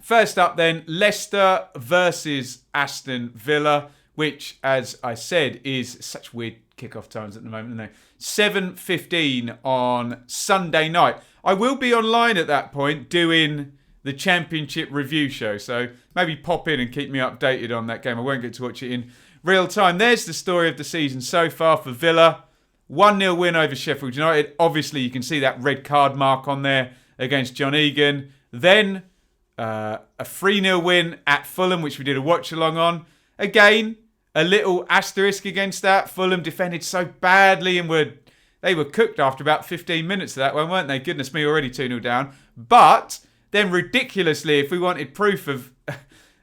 First up then, Leicester versus Aston Villa, which, as I said, is such weird kickoff times at the moment, isn't it? 7:15 on Sunday night. I will be online at that point doing the Championship review show, so maybe pop in and keep me updated on that game. I won't get to watch it in real time. There's the story of the season so far for Villa. 1-0 win over Sheffield United. Obviously, you can see that red card mark on there against John Egan. Then a 3-0 win at Fulham, which we did a watch-along on. Again, a little asterisk against that. Fulham defended so badly and they were cooked after about 15 minutes of that one, weren't they? Goodness me, already 2-0 down. But then ridiculously, if we wanted proof of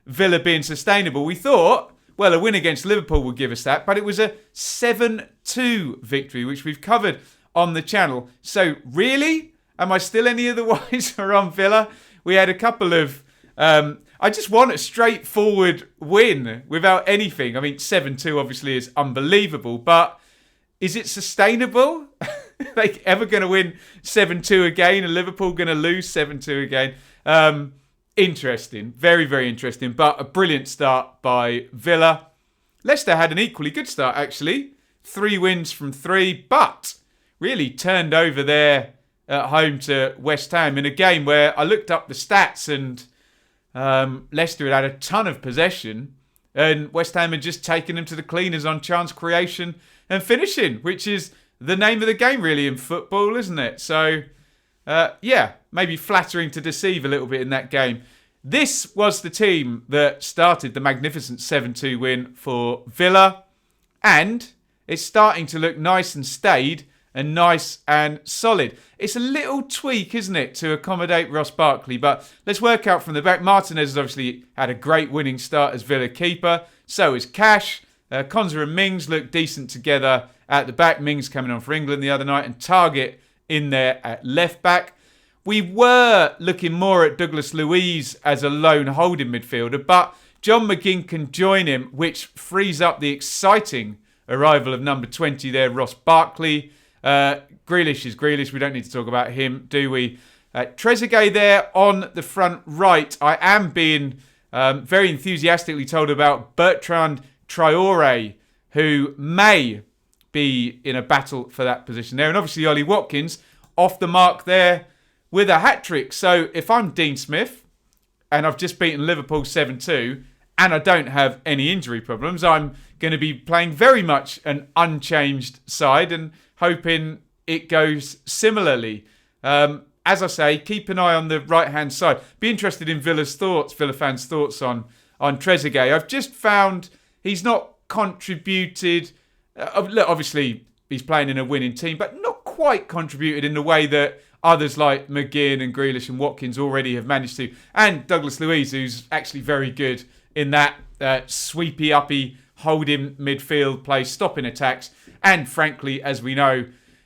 Villa being sustainable, we thought, well, a win against Liverpool would give us that. But it was a 7-2 victory, which we've covered on the channel. So really, am I still any of the wiser on Villa? We had a couple of... I just want a straightforward win without anything. I mean, 7-2 obviously is unbelievable, but is it sustainable? They ever going to win 7-2 again? And Liverpool going to lose 7-2 again? Interesting. Very, very interesting. But a brilliant start by Villa. Leicester had an equally good start, actually. 3 wins from 3, but really turned over there at home to West Ham in a game where I looked up the stats and Leicester had a ton of possession and West Ham had just taken them to the cleaners on chance creation and finishing, which is the name of the game really in football, isn't it? So, maybe flattering to deceive a little bit in that game. This was the team that started the magnificent 7-2 win for Villa, and it's starting to look nice and staid and nice and solid. It's a little tweak, isn't it, to accommodate Ross Barkley, but let's work out from the back. Martinez has obviously had a great winning start as Villa keeper. So is Cash. Konza and Mings look decent together at the back. Mings coming on for England the other night, and Targett in there at left back. We were looking more at Douglas Luiz as a lone holding midfielder, but John McGinn can join him, which frees up the exciting arrival of number 20 there, Ross Barkley. Grealish is Grealish. We don't need to talk about him, do we? Trezeguet there on the front right. I am being very enthusiastically told about Bertrand Traore, who may be in a battle for that position there. And obviously Ollie Watkins off the mark there with a hat-trick. So if I'm Dean Smith and I've just beaten Liverpool 7-2 and I don't have any injury problems, I'm going to be playing very much an unchanged side and hoping it goes similarly. As I say, keep an eye on the right-hand side. Be interested in Villa fans' thoughts on Trezeguet. I've just found he's not contributed. Look, obviously, he's playing in a winning team, but not quite contributed in the way that others like McGinn and Grealish and Watkins already have managed to. And Douglas Luiz, who's actually very good in that sweepy, uppy, holding midfield play, stopping attacks. And frankly, as we know,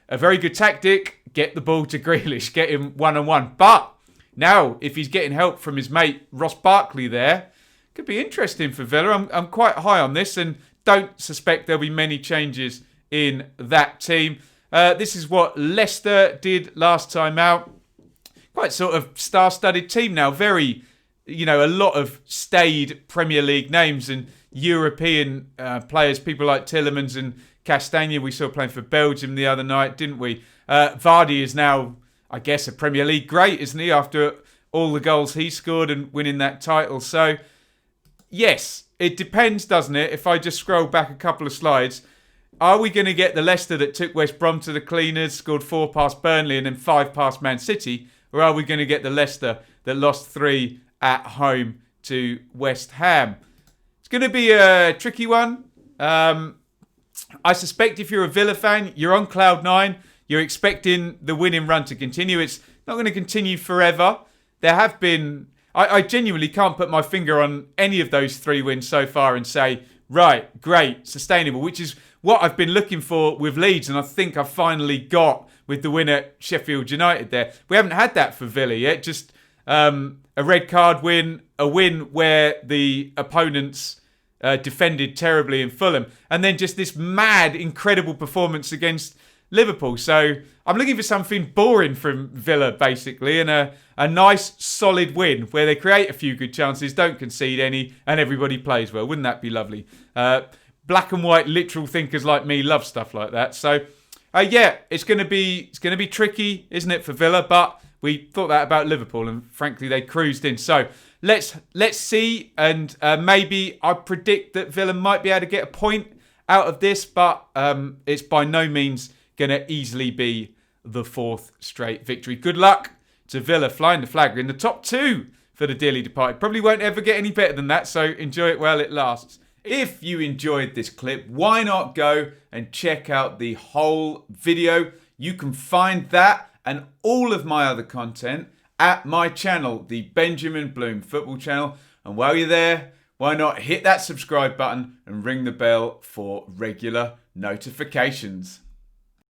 a very good tactic, get the ball to Grealish, get him one-on-one. But now, if he's getting help from his mate Ross Barkley there, could be interesting for Villa. I'm quite high on this and don't suspect there'll be many changes in that team. This is what Leicester did last time out. Quite sort of star-studded team now. Very, a lot of staid Premier League names and European players. People like Tielemans and Castagna we saw playing for Belgium the other night, didn't we? Vardy is now, I guess, a Premier League great, isn't he? After all the goals he scored and winning that title. So, yes, it depends, doesn't it? If I just scroll back a couple of slides, are we going to get the Leicester that took West Brom to the cleaners, scored 4 past Burnley and then 5 past Man City? Or are we going to get the Leicester that lost 3 at home to West Ham? It's going to be a tricky one. I suspect if you're a Villa fan, you're on cloud 9. You're expecting the winning run to continue. It's not going to continue forever. There have been... I genuinely can't put my finger on any of those 3 wins so far and say, right, great, sustainable, which is what I've been looking for with Leeds, and I think I've finally got with the win at Sheffield United there. We haven't had that for Villa yet, just a red card win, a win where the opponents defended terribly in Fulham, and then just this mad, incredible performance against Liverpool. So I'm looking for something boring from Villa, basically, and a nice, solid win where they create a few good chances, don't concede any, and everybody plays well. Wouldn't that be lovely? Black and white literal thinkers like me love stuff like that. So, it's going to be tricky, isn't it, for Villa? But we thought that about Liverpool, and frankly, they cruised in. So let's see, and maybe I predict that Villa might be able to get a point out of this, but it's by no means going to easily be the 4th straight victory. Good luck to Villa flying the flag. We're in the top 2 for the dearly departed. Probably won't ever get any better than that, so enjoy it while it lasts. If you enjoyed this clip, why not go and check out the whole video? You can find that and all of my other content at my channel, the Benjamin Bloom Football Channel. And while you're there, why not hit that subscribe button and ring the bell for regular notifications?